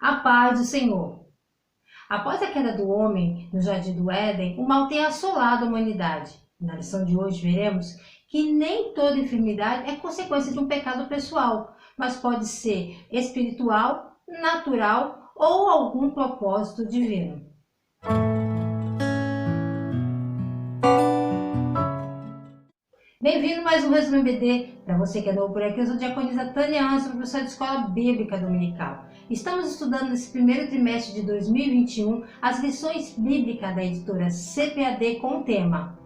A paz do Senhor. Após a queda do homem no Jardim do Éden, o mal tem assolado a humanidade. Na lição de hoje veremos que nem toda enfermidade é consequência de um pecado pessoal, mas pode ser espiritual, natural ou algum propósito divino. Bem-vindo a mais um Resumo EBD. Para você que é novo por aqui, eu sou a diaconisa Tânia Anso, professora de Escola Bíblica Dominical. Estamos estudando nesse primeiro trimestre de 2021 as lições bíblicas da editora CPAD com o tema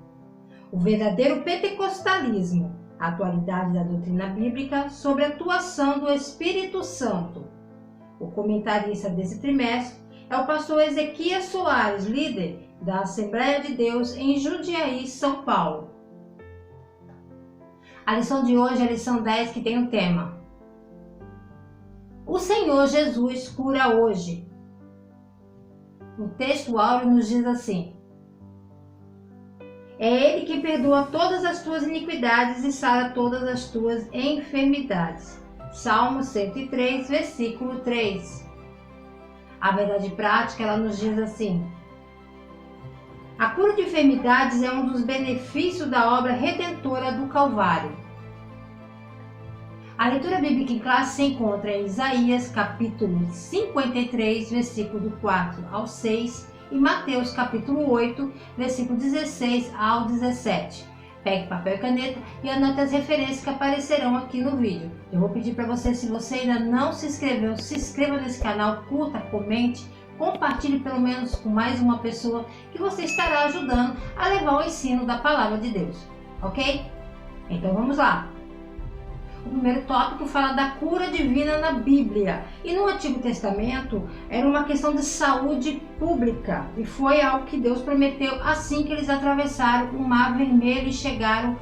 O verdadeiro pentecostalismo, a atualidade da doutrina bíblica sobre a atuação do Espírito Santo. O comentarista desse trimestre é o pastor Ezequias Soares, líder da Assembleia de Deus em Jundiaí, São Paulo. A lição de hoje é a lição 10, que tem o tema O Senhor Jesus cura hoje. O texto áureo nos diz assim: É Ele que perdoa todas as tuas iniquidades e sara todas as tuas enfermidades. Salmo 103, versículo 3. A verdade prática, ela nos diz assim: A cura de enfermidades é um dos benefícios da obra redentora do Calvário. A leitura bíblica em classe se encontra em Isaías, capítulo 53, versículo 4 ao 6, e Mateus, capítulo 8, versículo 16 ao 17. Pegue papel e caneta e anote as referências que aparecerão aqui no vídeo. Eu vou pedir para você, se você ainda não se inscreveu, se inscreva nesse canal, curta, comente, compartilhe pelo menos com mais uma pessoa que você estará ajudando a levar o ensino da palavra de Deus, ok? Então vamos lá. O primeiro tópico fala da cura divina na Bíblia. E no Antigo Testamento era uma questão de saúde pública. E foi algo que Deus prometeu assim que eles atravessaram o Mar Vermelho e chegaram,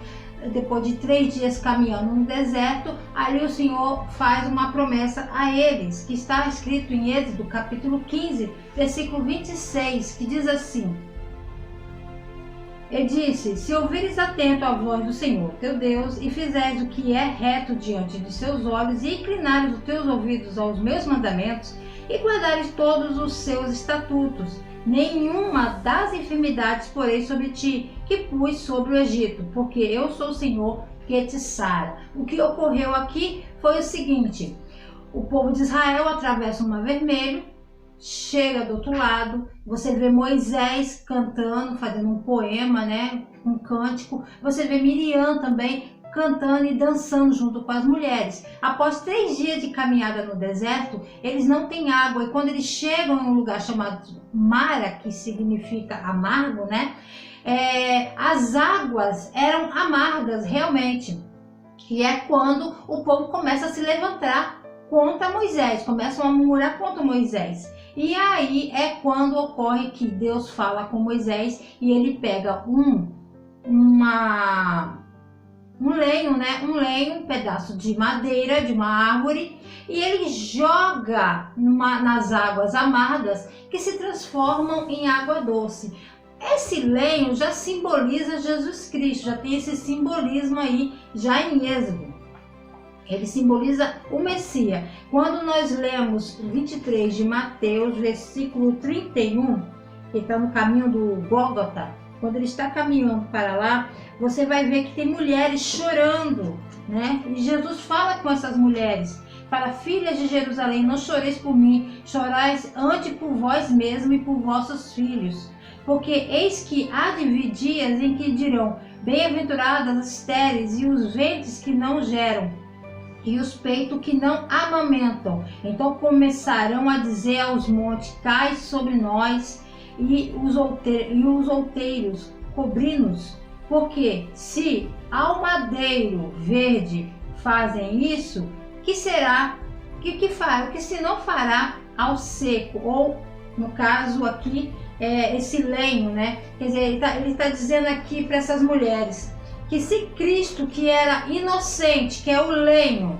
depois de 3 dias caminhando no deserto. Ali o Senhor faz uma promessa a eles, que está escrito em Êxodo capítulo 15, versículo 26, que diz assim: Ele disse: Se ouvires atento à voz do Senhor teu Deus, e fizeres o que é reto diante de seus olhos, e inclinares os teus ouvidos aos meus mandamentos, e guardares todos os seus estatutos, nenhuma das enfermidades porei sobre ti, que pus sobre o Egito, porque eu sou o Senhor que te sara. O que ocorreu aqui foi o seguinte: o povo de Israel atravessa o Mar Vermelho, chega do outro lado, você vê Moisés cantando, fazendo um poema, né, um cântico. Você vê Miriam também cantando e dançando junto com as mulheres. Após 3 dias de caminhada no deserto, eles não têm água, e quando eles chegam em um lugar chamado Mara, que significa amargo, né, as águas eram amargas realmente. E é quando o povo começa a se levantar contra Moisés, começam a murmurar contra Moisés. E aí é quando ocorre que Deus fala com Moisés e ele pega um lenho, né? Um pedaço de madeira de uma árvore, e ele joga nas águas amargas, que se transformam em água doce. Esse lenho já simboliza Jesus Cristo, já tem esse simbolismo aí já em Êxodo. Ele simboliza o Messias. Quando nós lemos 23 de Mateus, versículo 31, que está no caminho do Gólgota, quando ele está caminhando para lá, você vai ver que tem mulheres chorando, né? E Jesus fala com essas mulheres: Para filhas de Jerusalém, não choreis por mim, chorais antes por vós mesmos e por vossos filhos. Porque eis que há de vir dias em que dirão: Bem-aventuradas as estéreis e os ventres que não geram, e os peitos que não amamentam. Então começarão a dizer aos montes: Cai sobre nós, e os outeiros cobri-nos. Porque se ao madeiro verde fazem isso, que será? Que fará? Que se não fará ao seco? Ou, no caso aqui, esse lenho, né? Quer dizer, ele está dizendo aqui para essas mulheres que se Cristo, que era inocente, que é o lenho,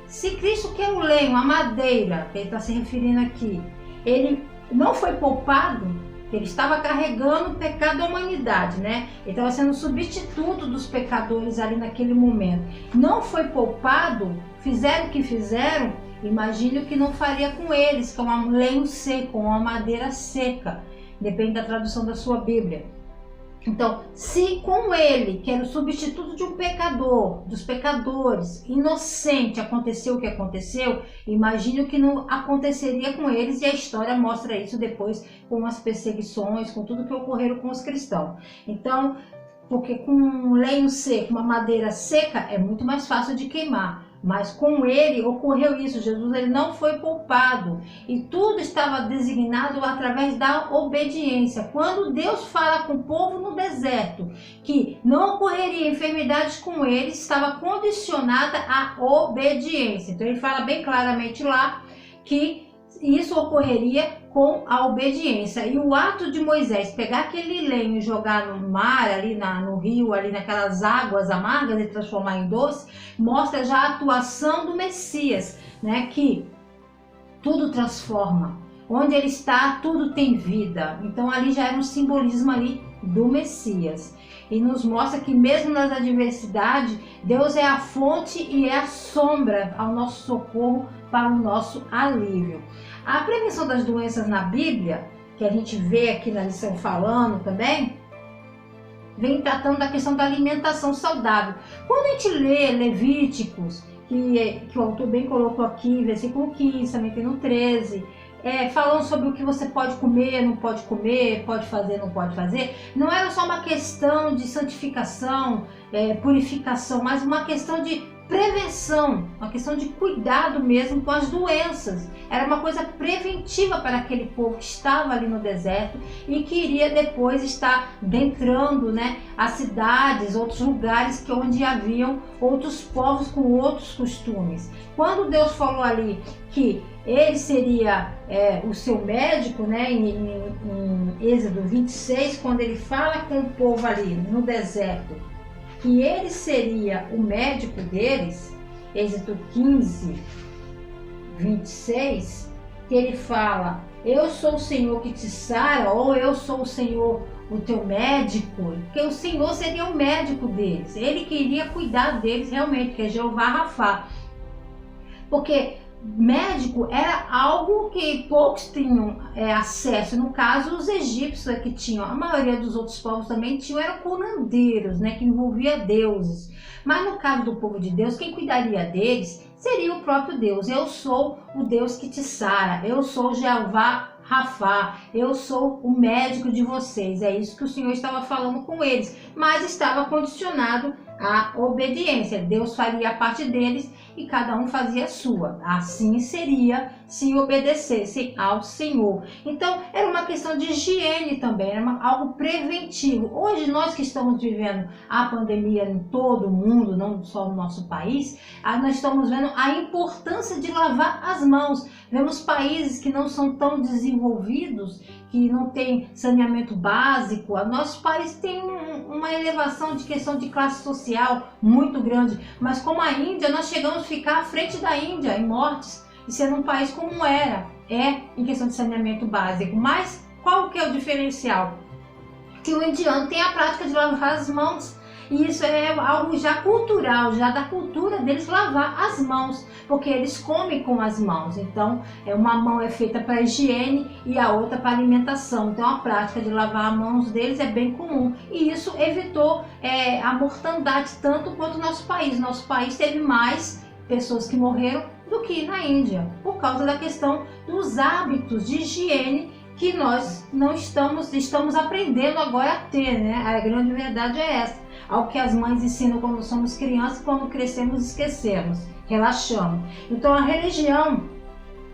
se Cristo, que é o lenho, a madeira, que ele está se referindo aqui, ele não foi poupado, ele estava carregando o pecado da humanidade, né? Ele estava sendo substituto dos pecadores ali naquele momento. Não foi poupado, fizeram o que fizeram, Imagine o que não faria com eles, que é um lenho seco, uma madeira seca. Depende da tradução da sua Bíblia. Então, se com ele, que era o substituto de um pecador, dos pecadores, inocente, aconteceu o que aconteceu, imagine o que não aconteceria com eles, e a história mostra isso depois com as perseguições, com tudo que ocorreram com os cristãos. Então, porque com um lenho seco, uma madeira seca, é muito mais fácil de queimar. Mas com ele ocorreu isso, Jesus ele não foi poupado, e tudo estava designado através da obediência. Quando Deus fala com o povo no deserto que não ocorreria enfermidades com eles, estava condicionada à obediência. Então ele fala bem claramente lá que isso ocorreria com a obediência. E o ato de Moisés pegar aquele lenho e jogar no mar, ali no rio, ali naquelas águas amargas e transformar em doce, mostra já a atuação do Messias, né? Que tudo transforma. Onde ele está, tudo tem vida. Então ali já era um simbolismo ali do Messias. E nos mostra que mesmo nas adversidades, Deus é a fonte e é a sombra ao nosso socorro para o nosso alívio. A prevenção das doenças na Bíblia, que a gente vê aqui na lição falando também, vem tratando da questão da alimentação saudável. Quando a gente lê Levíticos, que o autor bem colocou aqui, versículo 15, também tem no 13, falando sobre o que você pode comer, não pode comer, pode fazer, não pode fazer, não era só uma questão de santificação, purificação, mas uma questão de prevenção, uma questão de cuidado mesmo com as doenças. Era uma coisa preventiva para aquele povo que estava ali no deserto e que iria depois estar adentrando, né, as cidades, outros lugares onde haviam outros povos com outros costumes. Quando Deus falou ali que ele seria o seu médico, né, em Êxodo 26, quando ele fala com o povo ali no deserto, que ele seria o médico deles, Êxodo 15, 26, que ele fala, eu sou o Senhor que te sara, ou eu sou o Senhor o teu médico, que o Senhor seria o médico deles, ele queria cuidar deles realmente, que é Jeová Rafá, porque médico era algo que poucos tinham acesso. No caso, os egípcios que tinham, a maioria dos outros povos também tinham, eram curandeiros, né, que envolvia deuses. Mas no caso do povo de Deus, quem cuidaria deles seria o próprio Deus. Eu sou o Deus que te sara, eu sou Jeová Rafá, eu sou o médico de vocês. É isso que o Senhor estava falando com eles, mas estava condicionado à obediência. Deus faria a parte deles e cada um fazia a sua. Assim seria se obedecessem ao Senhor. Então era uma questão de higiene também, era algo preventivo. Hoje nós que estamos vivendo a pandemia em todo o mundo, não só no nosso país, nós estamos vendo a importância de lavar as mãos. Vemos países que não são tão desenvolvidos, que não tem saneamento básico. Nosso país tem uma elevação de questão de classe social muito grande, mas como a Índia, nós chegamos a ficar à frente da Índia em mortes, e sendo um país como era, em questão de saneamento básico. Mas qual que é o diferencial? Que o indiano tem a prática de lavar as mãos, e isso é algo já cultural, já da cultura deles lavar as mãos, porque eles comem com as mãos. Então, uma mão é feita para higiene e a outra para alimentação. Então, a prática de lavar as mãos deles é bem comum. E isso evitou a mortandade tanto quanto o nosso país. Nosso país teve mais pessoas que morreram do que na Índia, por causa da questão dos hábitos de higiene que nós não estamos aprendendo agora a ter, né? A grande verdade é essa. Algo que as mães ensinam quando somos crianças, quando crescemos esquecemos, relaxamos. Então a religião,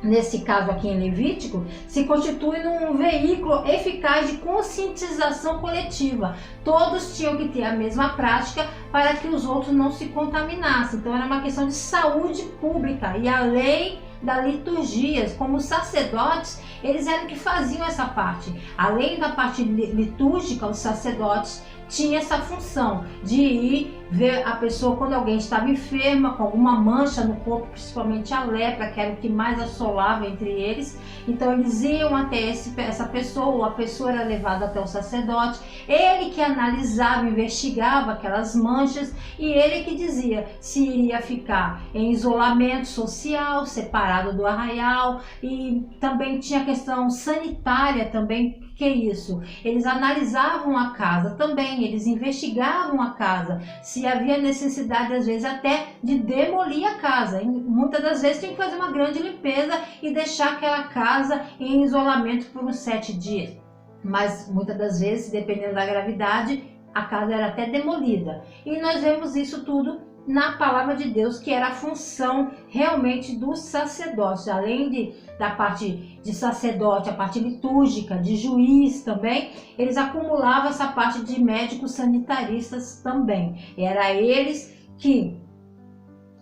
nesse caso aqui em Levítico, se constitui num veículo eficaz de conscientização coletiva. Todos tinham que ter a mesma prática para que os outros não se contaminassem. Então era uma questão de saúde pública, e a lei da liturgia, como os sacerdotes, eles eram que faziam essa parte. Além da parte litúrgica, os sacerdotes tinha essa função de ir ver a pessoa quando alguém estava enferma, com alguma mancha no corpo, principalmente a lepra, que era o que mais assolava entre eles. Então eles iam até essa pessoa, ou a pessoa era levada até o sacerdote, ele que analisava, investigava aquelas manchas, e ele que dizia se iria ficar em isolamento social, separado do arraial. E também tinha a questão sanitária também. Que é isso? Eles analisavam a casa também, eles investigavam a casa, se havia necessidade às vezes até de demolir a casa. E muitas das vezes tinha que fazer uma grande limpeza e deixar aquela casa em isolamento por uns 7 dias. Mas muitas das vezes, dependendo da gravidade, a casa era até demolida. E nós vemos isso tudo na palavra de Deus, que era a função realmente do sacerdote, além da parte de sacerdote, a parte litúrgica, de juiz também, eles acumulavam essa parte de médicos sanitaristas também. Era eles que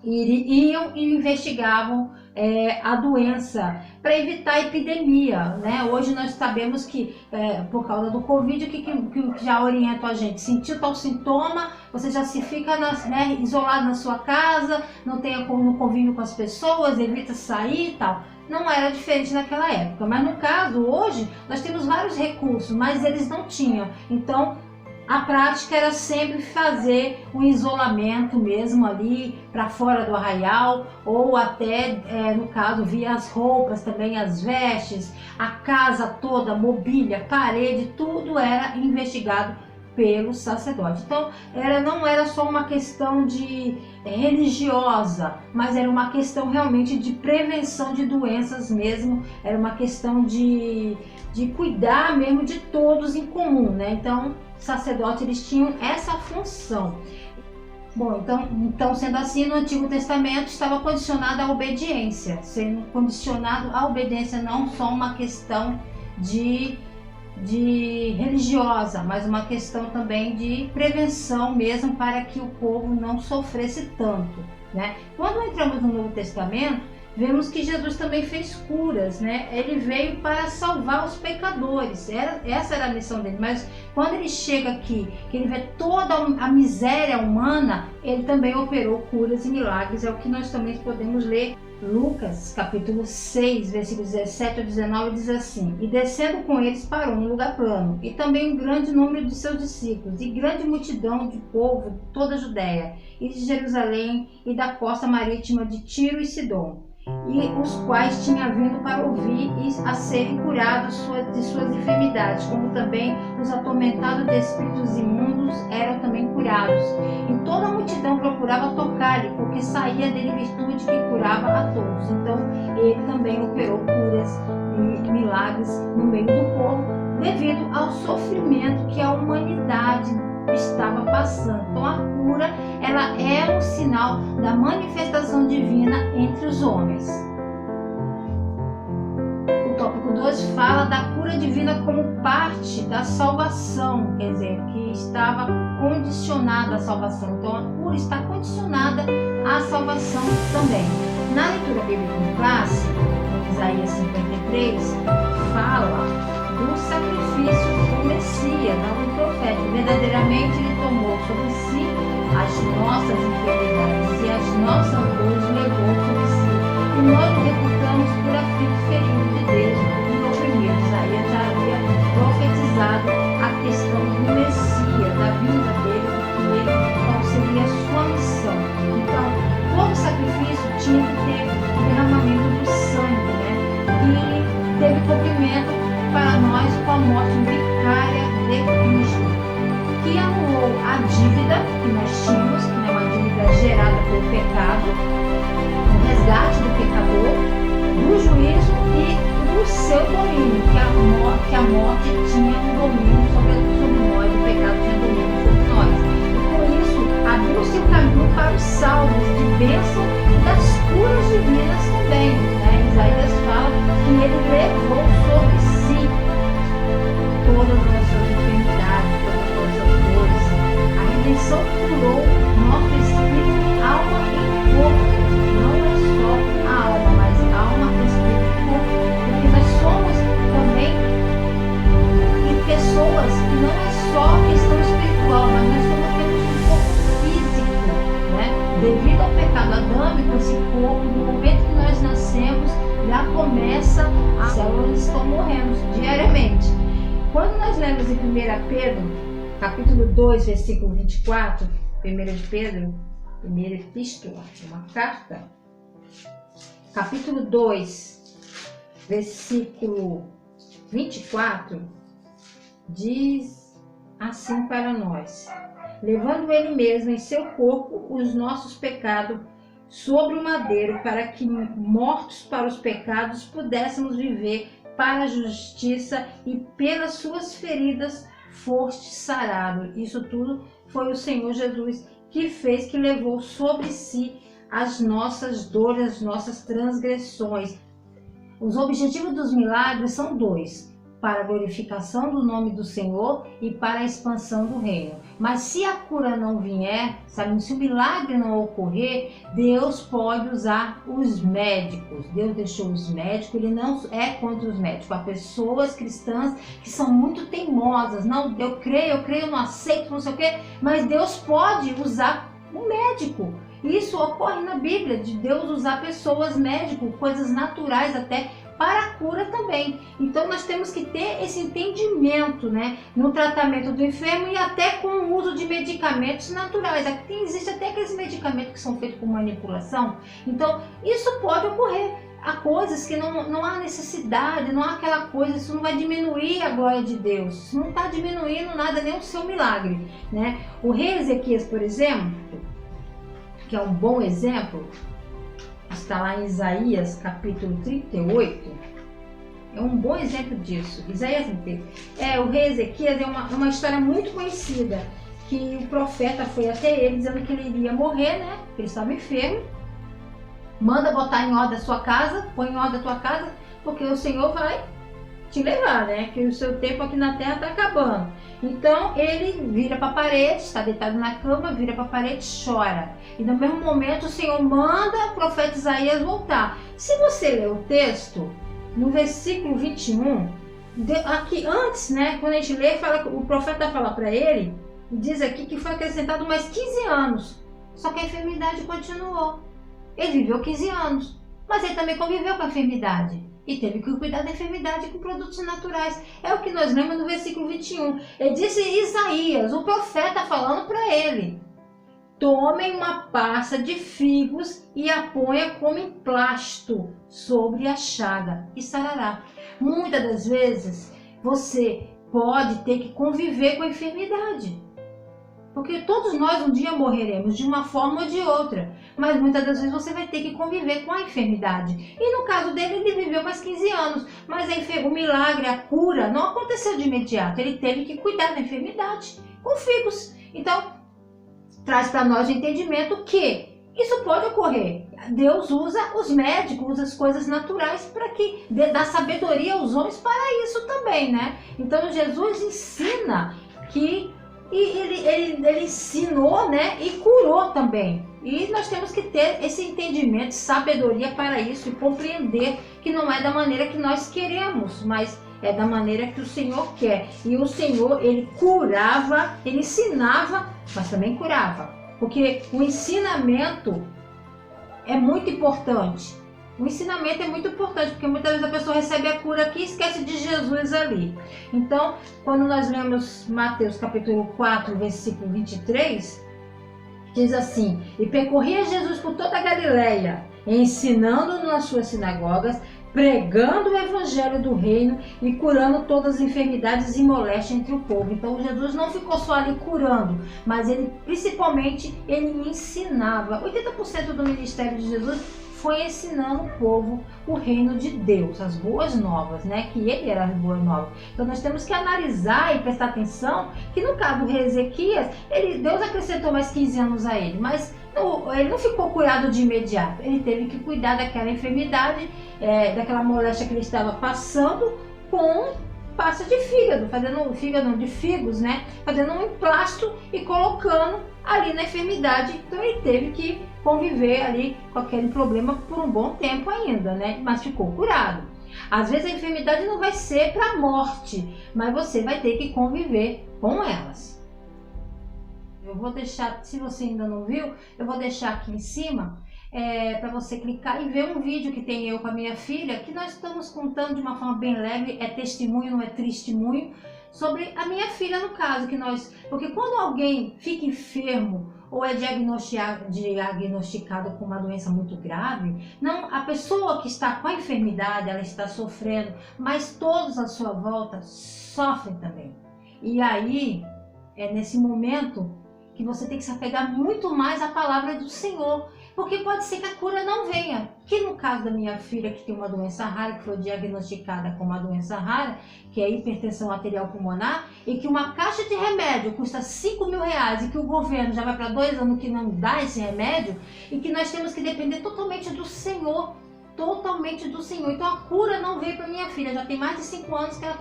iam e investigavam a doença para evitar a epidemia, né? Hoje nós sabemos que por causa do Covid, que já orienta a gente, sentiu tal sintoma, você já se fica isolado na sua casa, não tenha convívio com as pessoas, evita sair e tal. Não era diferente naquela época, mas no caso hoje nós temos vários recursos, mas eles não tinham. Então a prática era sempre fazer um isolamento mesmo ali para fora do arraial, ou até, no caso, via as roupas também, as vestes, a casa toda, mobília, parede, tudo era investigado pelo sacerdote. Então não era só uma questão de religiosa, mas era uma questão realmente de prevenção de doenças mesmo, era uma questão de cuidar mesmo de todos em comum, né? Então sacerdotes eles tinham essa função. Bom, então sendo assim, no Antigo Testamento estava condicionado à obediência, sendo condicionado à obediência, não só uma questão de religiosa, mas uma questão também de prevenção mesmo, para que o povo não sofresse tanto, né? Quando entramos no Novo Testamento, vemos que Jesus também fez curas, né? Ele veio para salvar os pecadores, essa era a missão dele. Mas quando ele chega aqui, que ele vê toda a miséria humana, ele também operou curas e milagres. É o que nós também podemos ler. Lucas, capítulo 6, versículos 17 a 19, diz assim: E descendo com eles parou num lugar plano, e também um grande número de seus discípulos, e grande multidão de povo de toda a Judéia, e de Jerusalém, e da costa marítima de Tiro e Sidom, e os quais tinha vindo para ouvir e a serem curados de suas enfermidades, como também os atormentados de espíritos imundos eram também curados. E toda a multidão procurava tocar-lhe, porque saía dele virtude que curava a todos. Então ele também operou curas e milagres no meio do povo, devido ao sofrimento que a humanidade estava passando. Então a cura, ela é um sinal da manifestação divina entre os homens. O tópico 2 fala da cura divina como parte da salvação, quer dizer, que estava condicionada à salvação. Então a cura está condicionada à salvação também. Na leitura bíblica em classe, Isaías 53, fala do sacrifício do Messias, do profeta. Verdadeiramente ele tomou sobre si as nossas enfermidades e as nossas dores levou sobre si. E nós o reputamos por aflito ferido de Deus e oprimido. Isaías já havia profetizado a questão do Messias, da vinda dele, qual seria a sua missão. Então, todo sacrifício tinha que ter o derramamento do sangue, né? E teve cumprimento para nós com a morte vicária de Cristo, que anulou a dívida que nós tínhamos, que é uma dívida gerada pelo pecado, o resgate do pecador, do juízo e do seu domínio, que a morte tinha um domínio sobre nós, o pecado tinha domínio sobre nós. E com isso, abriu-se o caminho para os salvos de bênção e das curas divinas também, né? Isaías fala que ele levou sobre si todas as nossas enfermidades, todas as nossas dores. A redenção curou nosso espírito, alma e corpo. Não é só a alma, mas alma, espírito e corpo. Porque nós somos também pessoas que não é só questão espiritual, mas nós temos um corpo físico. já começa, as células estão morrendo diariamente. Quando nós lemos em 1 Pedro, capítulo 2, versículo 24, 1 de Pedro, primeira epístola, uma carta, capítulo 2, versículo 24, diz assim para nós: levando ele mesmo em seu corpo os nossos pecados sobre o madeiro, para que, mortos para os pecados, pudéssemos viver para a justiça, e pelas suas feridas foste sarado. Isso tudo foi o Senhor Jesus que fez, que levou sobre si as nossas dores, as nossas transgressões. Os objetivos dos milagres são dois: para a glorificação do nome do Senhor e para a expansão do reino. Mas se a cura não vier, sabe, se o milagre não ocorrer, Deus pode usar os médicos. Deus deixou os médicos, ele não é contra os médicos. Há pessoas cristãs que são muito teimosas. Não, eu creio, não aceito, não sei o quê. Mas Deus pode usar um médico. Isso ocorre na Bíblia, de Deus usar pessoas, médicos, coisas naturais até, para a cura também. Então nós temos que ter esse entendimento, né, no tratamento do enfermo e até com o uso de medicamentos naturais. Aqui existe até aqueles medicamentos que são feitos com manipulação. Então isso pode ocorrer. Há coisas que não há necessidade, não há aquela coisa, isso não vai diminuir a glória de Deus, isso não está diminuindo nada, nem o seu milagre, né? O rei Ezequias, por exemplo, que é um bom exemplo, está lá em Isaías capítulo 38, é um bom exemplo disso. Isaías 38. O rei Ezequias é uma história muito conhecida, que o profeta foi até ele dizendo que ele iria morrer, né? Que ele estava enfermo. Manda botar em ordem a sua casa, põe em ordem a tua casa, porque o Senhor vai te levar, né? Que o seu tempo aqui na terra está acabando. Então ele vira para a parede, está deitado na cama, vira para a parede, chora. E no mesmo momento o Senhor manda o profeta Isaías voltar. Se você ler o texto, no versículo 21, aqui antes, né? Quando a gente lê, fala, o profeta fala para ele, diz aqui que foi acrescentado mais 15 anos. Só que a enfermidade continuou. Ele viveu 15 anos, mas ele também conviveu com a enfermidade. E teve que cuidar da enfermidade com produtos naturais. É o que nós lemos no versículo 21. Ele disse Isaías, o profeta falando para ele: tomem uma pasta de figos e a ponha como emplasto sobre a chaga e sarará. Muitas das vezes você pode ter que conviver com a enfermidade. Porque todos nós um dia morreremos de uma forma ou de outra. Mas muitas das vezes você vai ter que conviver com a enfermidade. E no caso dele, ele viveu mais 15 anos. Mas o milagre, a cura, não aconteceu de imediato. Ele teve que cuidar da enfermidade com figos. Então, traz para nós o entendimento que isso pode ocorrer. Deus usa os médicos, usa as coisas naturais para que dá sabedoria aos homens para isso também, né? Então, Jesus ensina que... E ele ensinou, né, e curou também. E nós temos que ter esse entendimento, sabedoria para isso e compreender que não é da maneira que nós queremos, mas é da maneira que o Senhor quer. E o Senhor, ele curava, ele ensinava, mas também curava. Porque o ensinamento é muito importante. O ensinamento é muito importante, porque muitas vezes a pessoa recebe a cura aqui e esquece de Jesus ali. Então, quando nós lemos Mateus capítulo 4, versículo 23, diz assim: e percorria Jesus por toda a Galileia, ensinando nas suas sinagogas, pregando o evangelho do reino e curando todas as enfermidades e moléstias entre o povo. Então Jesus não ficou só ali curando, mas ele principalmente ele ensinava. 80% do ministério de Jesus foi ensinando o povo o reino de Deus, as boas novas, né? Que ele era as boas novas. Então nós temos que analisar e prestar atenção que no caso do rei Ezequias, Deus acrescentou mais 15 anos a ele, mas ele não ficou curado de imediato. Ele teve que cuidar daquela enfermidade, daquela moléstia que ele estava passando com pasta de fígado, de figos, né? Fazendo um emplasto e colocando ali na enfermidade. Então ele teve que conviver ali com aquele problema por um bom tempo ainda, né? Mas ficou curado. Às vezes a enfermidade não vai ser para a morte, mas você vai ter que conviver com elas. Eu vou deixar, se você ainda não viu, eu vou deixar aqui em cima para você clicar e ver um vídeo que tem eu com a minha filha, que nós estamos contando de uma forma bem leve, é testemunho, não é testemunho, sobre a minha filha no caso, porque quando alguém fica enfermo ou é diagnosticado com uma doença muito grave, não, a pessoa que está com a enfermidade, ela está sofrendo, mas todos à sua volta sofrem também. E aí, é nesse momento que você tem que se apegar muito mais à palavra do Senhor, porque pode ser que a cura não venha. Que no caso da minha filha, que tem uma doença rara, que foi diagnosticada com uma doença rara, que é hipertensão arterial pulmonar, e que uma caixa de remédio custa R$5.000 e que o governo já vai para 2 anos que não dá esse remédio, e que nós temos que depender totalmente do Senhor. Totalmente do Senhor. Então a cura não veio para minha filha, já tem mais de 5 anos que ela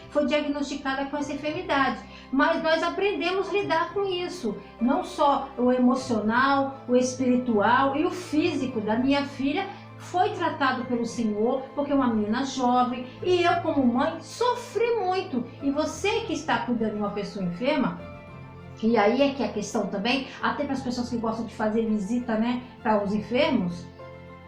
foi diagnosticada com essa enfermidade, mas nós aprendemos a lidar com isso, não só o emocional, o espiritual e o físico da minha filha foi tratado pelo Senhor, porque é uma menina jovem, e eu como mãe sofri muito. E você que está cuidando de uma pessoa enferma, e aí é que é a questão também, até para as pessoas que gostam de fazer visita, né, para os enfermos,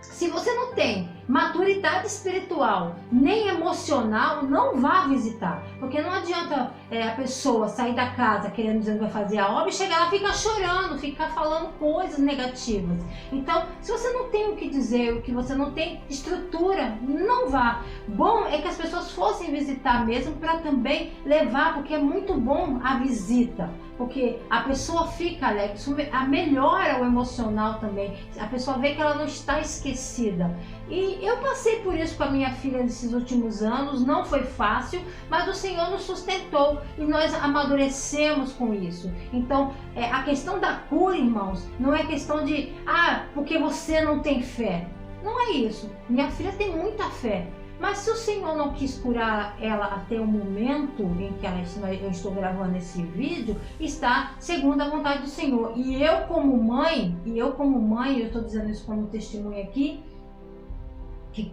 se você não tem maturidade espiritual nem emocional, não vá visitar, porque não adianta a pessoa sair da casa querendo dizer que vai fazer a obra e chegar lá e ficar chorando, ficar falando coisas negativas. Então, se você não tem o que dizer, o que você não tem estrutura, não vá. Bom é que as pessoas fossem visitar mesmo, para também levar, porque é muito bom a visita, porque a pessoa fica alegre, isso melhora o emocional também, a pessoa vê que ela não está esquecida. E eu passei por isso com a minha filha nesses últimos anos, não foi fácil, mas o Senhor nos sustentou e nós amadurecemos com isso. Então, a questão da cura, irmãos, não é questão de, porque você não tem fé. Não é isso. Minha filha tem muita fé. Mas se o Senhor não quis curar ela até o momento em que eu estou gravando esse vídeo, está segundo a vontade do Senhor. E eu como mãe, eu estou dizendo isso como testemunho aqui, que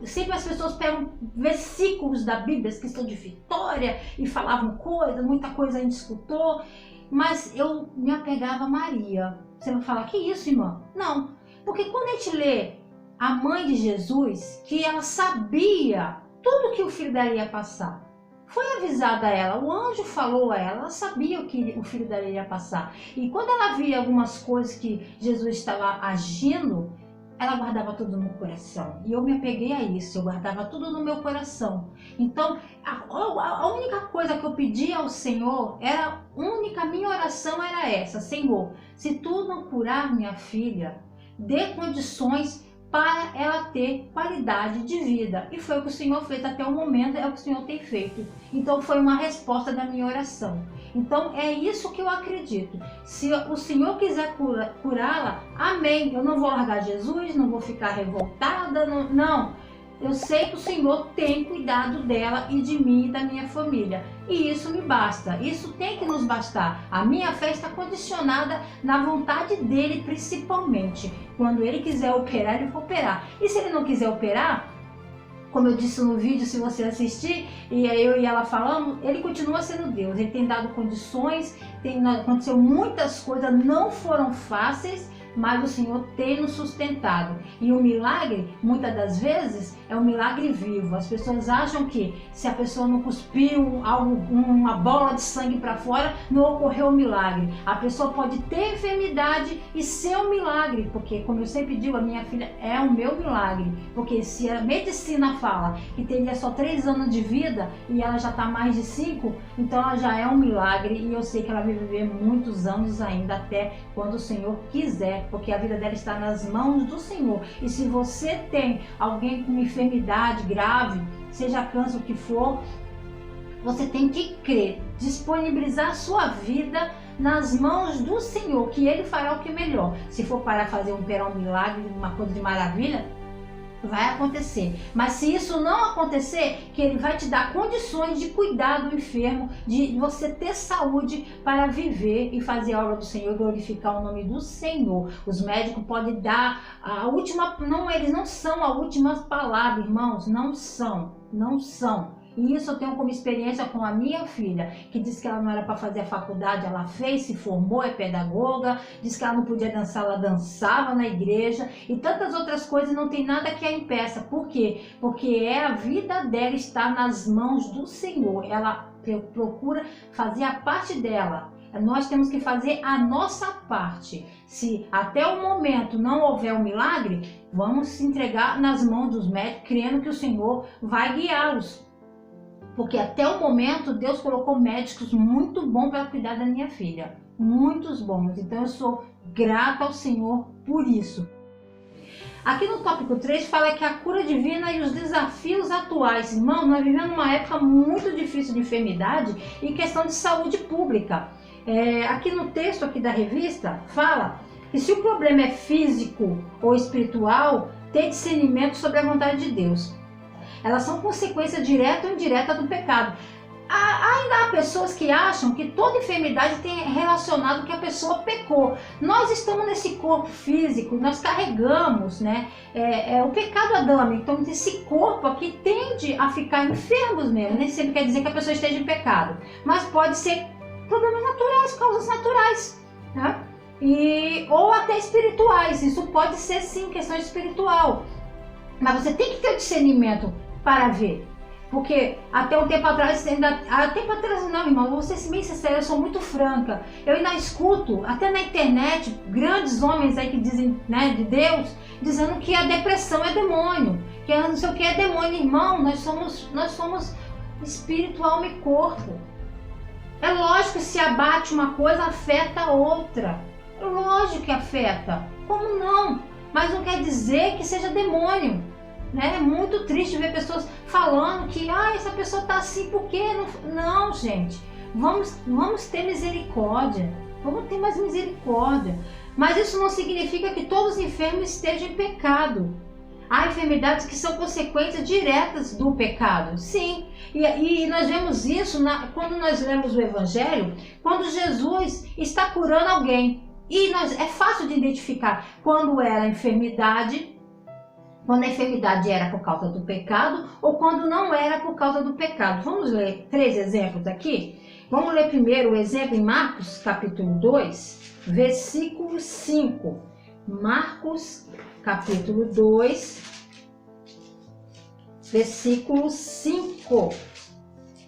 sempre as pessoas pegam versículos da Bíblia, questão de vitória, e falavam coisas, muita coisa a gente escutou, mas eu me apegava a Maria. Você vai falar, que isso, irmã? Não, porque quando a gente lê a mãe de Jesus, que ela sabia tudo que o filho dela ia passar, foi avisada a ela, o anjo falou a ela sabia o que o filho dela ia passar, e quando ela via algumas coisas que Jesus estava agindo, ela guardava tudo no coração. E eu me apeguei a isso, eu guardava tudo no meu coração. Então, a única coisa que eu pedia ao Senhor, minha oração era essa: Senhor, se tu não curar minha filha, dê condições para ela ter qualidade de vida. E foi o que o Senhor fez até o momento, é o que o Senhor tem feito. Então foi uma resposta da minha oração. Então é isso que eu acredito. Se o Senhor quiser curá-la, amém. Eu não vou largar Jesus, não vou ficar revoltada, não. Eu sei que o Senhor tem cuidado dela e de mim e da minha família. E isso me basta, isso tem que nos bastar. A minha fé está condicionada na vontade dele, principalmente. Quando ele quiser operar, ele vai operar. E se ele não quiser operar, como eu disse no vídeo, se você assistir, e eu e ela falamos, ele continua sendo Deus. Ele tem dado condições, aconteceu muitas coisas, não foram fáceis, mas o Senhor tem nos sustentado. E o milagre, muitas das vezes, é um milagre vivo. As pessoas acham que se a pessoa não cuspiu uma bola de sangue para fora, não ocorreu um milagre. A pessoa pode ter enfermidade e ser um milagre, porque, como eu sempre digo, a minha filha é o meu milagre. Porque se a medicina fala que teria só 3 anos de vida e ela já está mais de 5, então ela já é um milagre, e eu sei que ela vai viver muitos anos ainda, até quando o Senhor quiser, porque a vida dela está nas mãos do Senhor. E se você tem alguém com enfermidade grave, seja câncer, o que for, você tem que crer, disponibilizar a sua vida nas mãos do Senhor, que Ele fará o que é melhor. Se for para operar um milagre, uma coisa de maravilha, vai acontecer. Mas se isso não acontecer, que Ele vai te dar condições de cuidar do enfermo, de você ter saúde para viver e fazer a obra do Senhor, glorificar o nome do Senhor. Os médicos podem dar a última, não, eles não são a última palavra, irmãos, não são. E isso eu tenho como experiência com a minha filha, que disse que ela não era para fazer a faculdade, ela fez, se formou, é pedagoga, disse que ela não podia dançar, ela dançava na igreja e tantas outras coisas, não tem nada que a impeça. Por quê? Porque a vida dela está nas mãos do Senhor. Ela procura fazer a parte dela. Nós temos que fazer a nossa parte. Se até o momento não houver um milagre, vamos se entregar nas mãos dos médicos, crendo que o Senhor vai guiá-los. Porque até o momento Deus colocou médicos muito bons para cuidar da minha filha. Muitos bons. Então eu sou grata ao Senhor por isso. Aqui no tópico 3 fala que a cura divina e os desafios atuais. Irmão, nós vivemos uma época muito difícil de enfermidade e questão de saúde pública. Aqui no texto aqui da revista fala que se o problema é físico ou espiritual, ter discernimento sobre a vontade de Deus. Elas são consequência direta ou indireta do pecado. Ainda há pessoas que acham que toda enfermidade tem relacionado que a pessoa pecou. Nós estamos nesse corpo físico, nós carregamos, né, o pecado adâmico. Então esse corpo aqui tende a ficar enfermos mesmo. Nem sempre quer dizer que a pessoa esteja em pecado, mas pode ser problemas naturais, causas naturais, né? Ou até espirituais. Isso pode ser sim questão espiritual, mas você tem que ter o discernimento para ver. Porque até um tempo atrás, não, irmão, vou ser bem sincera, eu sou muito franca. Eu ainda escuto, até na internet, grandes homens aí que dizem, né, de Deus, dizendo que a depressão é demônio, que não sei o que é demônio. Irmão, nós somos espírito, alma e corpo. É lógico que se abate uma coisa, afeta a outra. É lógico que afeta. Como não? Mas não quer dizer que seja demônio. Né? É muito triste ver pessoas falando que essa pessoa está assim, por quê? Não, gente. Vamos ter misericórdia. Vamos ter mais misericórdia. Mas isso não significa que todos os enfermos estejam em pecado. Há enfermidades que são consequências diretas do pecado. Sim. E nós vemos isso quando nós lemos o Evangelho, quando Jesus está curando alguém. E é fácil de identificar quando era enfermidade, quando a enfermidade era por causa do pecado ou quando não era por causa do pecado. Vamos ler 3 exemplos aqui? Vamos ler primeiro o exemplo em Marcos capítulo 2, versículo 5. Marcos capítulo 2, versículo 5,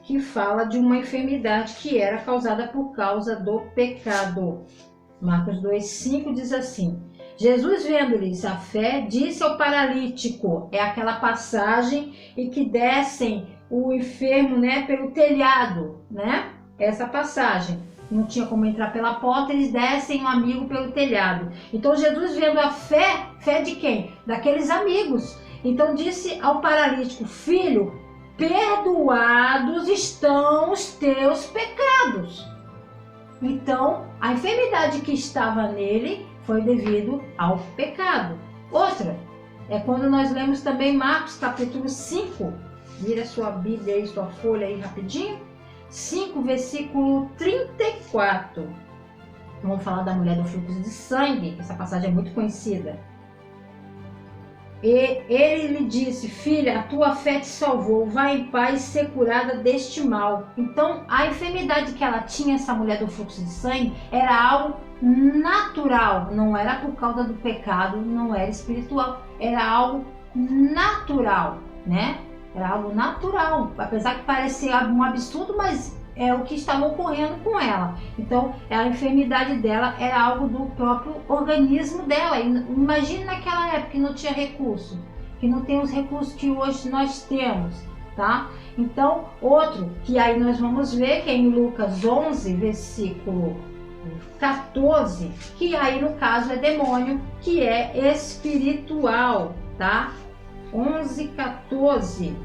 que fala de uma enfermidade que era causada por causa do pecado. Marcos 2, 5 diz assim: Jesus, vendo-lhes a fé, disse ao paralítico, é aquela passagem em que descem o enfermo, né, pelo telhado, né? Essa passagem. Não tinha como entrar pela porta, eles descem um amigo pelo telhado. Então Jesus, vendo a fé de quem? Daqueles amigos. Então disse ao paralítico: filho, perdoados estão os teus pecados. Então a enfermidade que estava nele foi devido ao pecado. Outra é quando nós lemos também Marcos capítulo 5. Vira sua Bíblia aí, sua folha aí rapidinho. 5, versículo 34. Vamos falar da mulher do fluxo de sangue. Essa passagem é muito conhecida. E ele lhe disse: filha, a tua fé te salvou, vai em paz ser curada deste mal. Então a enfermidade que ela tinha, essa mulher do fluxo de sangue, era algo natural, não era por causa do pecado, não era espiritual, era algo natural, né? Era algo natural, apesar que parecia um absurdo, mas é o que estava ocorrendo com ela. Então, a enfermidade dela era algo do próprio organismo dela. Imagine naquela época que não tinha recurso, que não tem os recursos que hoje nós temos, tá? Então, outro que aí nós vamos ver, que é em Lucas 11, versículo 14, que aí no caso é demônio, que é espiritual, tá? 11, 14,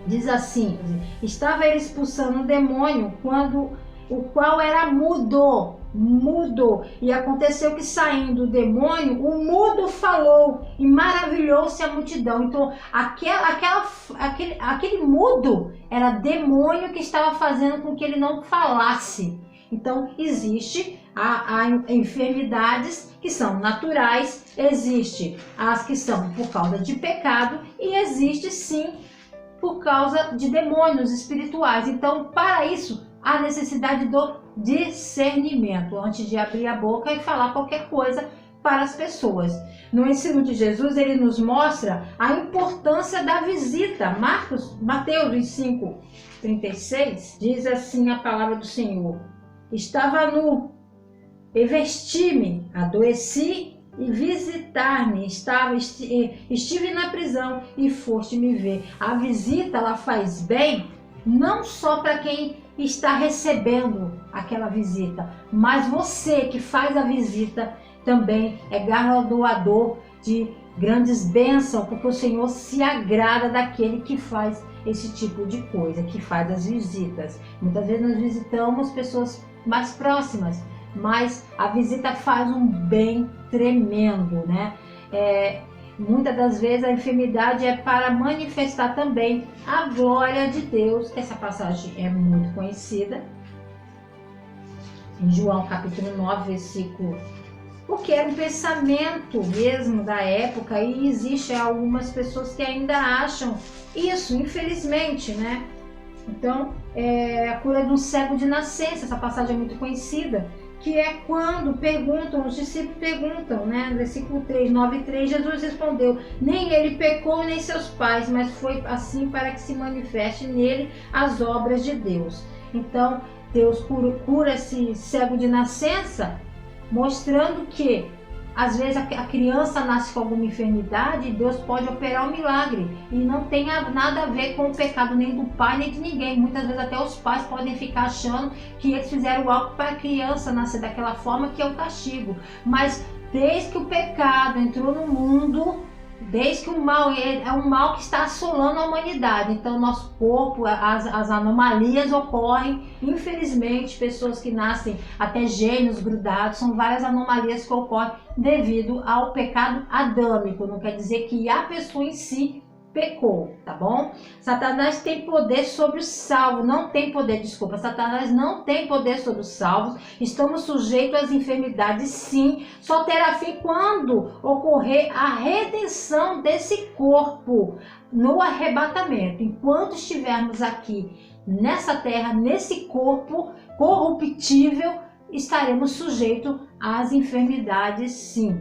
diz assim: estava ele expulsando um demônio, o qual era mudo, e aconteceu que saindo o demônio, o mudo falou, e maravilhou-se a multidão. Então aquele mudo era demônio que estava fazendo com que ele não falasse. Então existe há enfermidades que são naturais, existe as que são por causa de pecado e existe sim por causa de demônios espirituais. Então, para isso, há necessidade do discernimento, antes de abrir a boca e falar qualquer coisa para as pessoas. No ensino de Jesus, ele nos mostra a importância da visita. Mateus 5:36, diz assim a palavra do Senhor: estava nu, e vesti-me, adoeci, e visitar-me, estive na prisão e foste me ver. A visita, ela faz bem não só para quem está recebendo aquela visita, mas você que faz a visita também é galardoador de grandes bênçãos, porque o Senhor se agrada daquele que faz esse tipo de coisa, que faz as visitas. Muitas vezes nós visitamos pessoas mais próximas, mas a visita faz um bem tremendo, né? Muitas das vezes a enfermidade é para manifestar também a glória de Deus. Essa passagem é muito conhecida, em João capítulo 9, versículo, porque era um pensamento mesmo da época, e existem algumas pessoas que ainda acham isso, infelizmente, né? Então, a cura do cego de nascença, essa passagem é muito conhecida, que é quando os discípulos perguntam, né? Versículo 3, 9:3, Jesus respondeu: nem ele pecou, nem seus pais, mas foi assim para que se manifeste nele as obras de Deus. Então, Deus cura esse cego de nascença, mostrando que às vezes a criança nasce com alguma enfermidade e Deus pode operar um milagre, e não tem nada a ver com o pecado nem do pai nem de ninguém. Muitas vezes até os pais podem ficar achando que eles fizeram algo para a criança nascer daquela forma, que é o castigo. Mas desde que o pecado entrou no mundo, desde que o mal é um mal que está assolando a humanidade, então nosso corpo, as anomalias ocorrem, infelizmente. Pessoas que nascem até gêmeos grudados, são várias anomalias que ocorrem devido ao pecado adâmico. Não quer dizer que a pessoa em si pecou, tá bom? Satanás tem poder sobre os salvos, Satanás não tem poder sobre os salvos. Estamos sujeitos às enfermidades, sim, só terá fim quando ocorrer a redenção desse corpo no arrebatamento. Enquanto estivermos aqui nessa terra, nesse corpo corruptível, estaremos sujeitos às enfermidades, sim.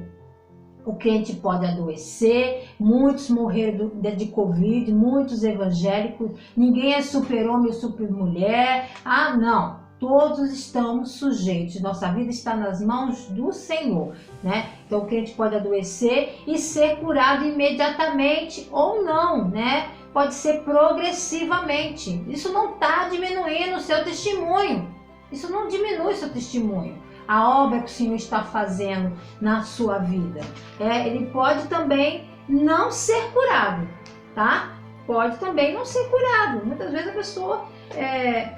O crente pode adoecer, muitos morreram de Covid, muitos evangélicos, ninguém é super-homem ou super-mulher. Ah, não, todos estamos sujeitos, nossa vida está nas mãos do Senhor, né? Então o crente pode adoecer e ser curado imediatamente ou não, né? Pode ser progressivamente. Isso não está diminuindo o seu testemunho, isso não diminui o seu testemunho, a obra que o Senhor está fazendo na sua vida. Ele pode também não ser curado, tá? Pode também não ser curado. Muitas vezes a pessoa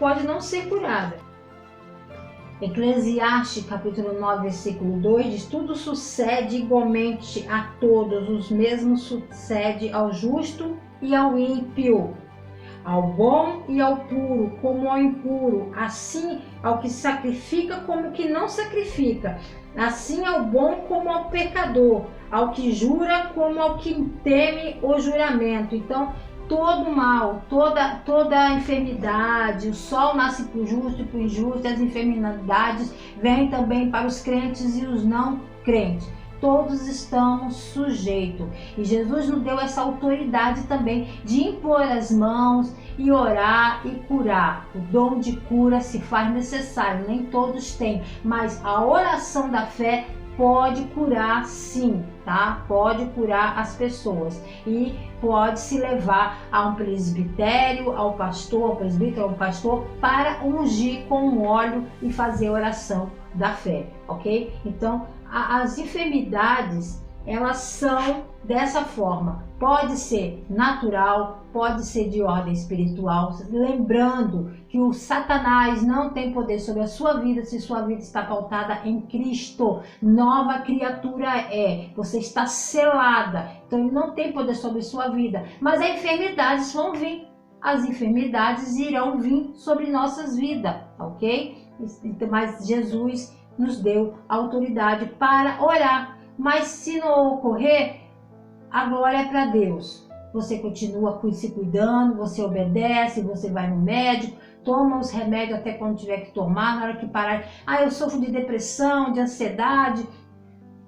pode não ser curada. Eclesiastes capítulo 9, versículo 2 diz: tudo sucede igualmente a todos, os mesmos sucede ao justo e ao ímpio, ao bom e ao puro como ao impuro, assim ao que sacrifica como ao que não sacrifica, assim ao bom como ao pecador, ao que jura como ao que teme o juramento. Então, todo mal, toda enfermidade, o sol nasce para o justo e para o injusto, as enfermidades vêm também para os crentes e os não crentes. Todos estamos sujeitos, e Jesus nos deu essa autoridade também de impor as mãos e orar e curar. O dom de cura se faz necessário, nem todos têm, mas a oração da fé pode curar, sim, tá? Pode curar as pessoas e pode se levar a um presbitério, ao presbítero, ao pastor, para ungir com óleo e fazer a oração da fé, ok? Então, as enfermidades, elas são dessa forma. Pode ser natural, pode ser de ordem espiritual. Lembrando que o Satanás não tem poder sobre a sua vida se sua vida está pautada em Cristo. Nova criatura você está selada. Então ele não tem poder sobre a sua vida. Mas as enfermidades vão vir. As enfermidades irão vir sobre nossas vidas, ok? Mas Jesus nos deu autoridade para orar. Mas se não ocorrer, a glória é para Deus. você continua se cuidando, você obedece, você vai no médico, toma os remédios até quando tiver que tomar, na hora que parar. Ah, eu sofro de depressão, de ansiedade.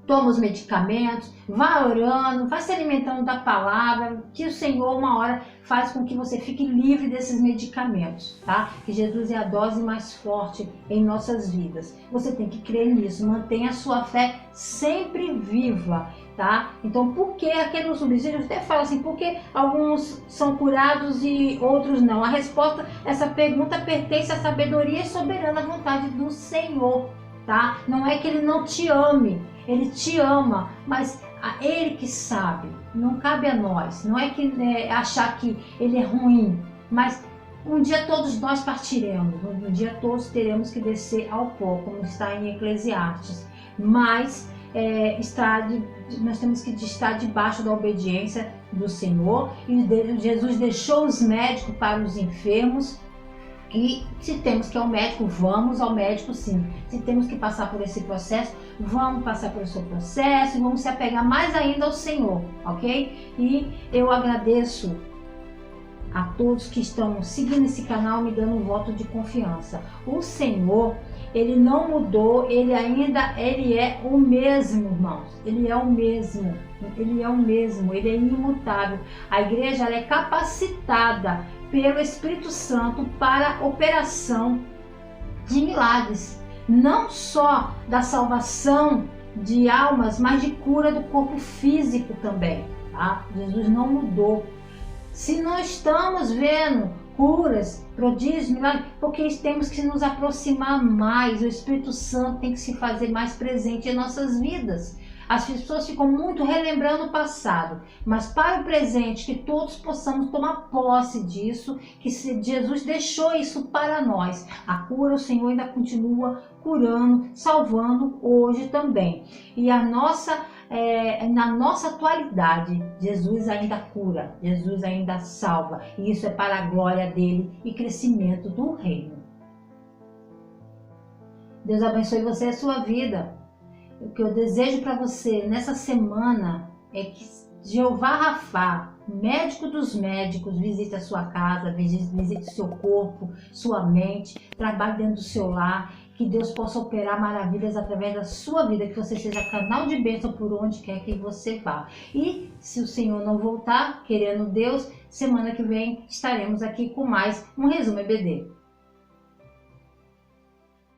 Toma os medicamentos, vá orando, vá se alimentando da palavra, que o Senhor uma hora faz com que você fique livre desses medicamentos, tá? Que Jesus é a dose mais forte em nossas vidas. Você tem que crer nisso, mantenha a sua fé sempre viva, tá? Então, por que aqueles subsídios? Até fala assim, por que alguns são curados e outros não? A resposta, essa pergunta pertence à sabedoria e soberana vontade do Senhor, tá? Não é que Ele não te ame, Ele te ama, mas a Ele que sabe, não cabe a nós. Não é que achar que Ele é ruim, mas um dia todos nós partiremos, um dia todos teremos que descer ao pó, como está em Eclesiastes. Mas nós temos que estar debaixo da obediência do Senhor, e Jesus deixou os médicos para os enfermos. E se temos que ir ao médico, vamos ao médico sim. Se temos que passar por esse processo, vamos passar por esse processo e vamos se apegar mais ainda ao Senhor, ok? E eu agradeço a todos que estão seguindo esse canal, me dando um voto de confiança. O Senhor, Ele não mudou, Ele é o mesmo, irmãos. Ele é o mesmo, Ele é o mesmo, Ele é imutável. A igreja ela é capacitada pelo Espírito Santo para operação de milagres, não só da salvação de almas, mas de cura do corpo físico também, tá? Jesus não mudou. Se nós estamos vendo curas, prodígios, milagres, porque temos que nos aproximar mais, o Espírito Santo tem que se fazer mais presente em nossas vidas. As pessoas ficam muito relembrando o passado, mas para o presente, que todos possamos tomar posse disso, que Jesus deixou isso para nós. A cura, o Senhor ainda continua curando, salvando hoje também. E na nossa atualidade, Jesus ainda cura, Jesus ainda salva. E isso é para a glória dele e crescimento do reino. Deus abençoe você e a sua vida. O que eu desejo para você nessa semana é que Jeová Rafá, médico dos médicos, visite a sua casa, visite o seu corpo, sua mente, trabalhe dentro do seu lar, que Deus possa operar maravilhas através da sua vida, que você seja canal de bênção por onde quer que você vá. E se o Senhor não voltar, querendo Deus, semana que vem estaremos aqui com mais um Resumo EBD.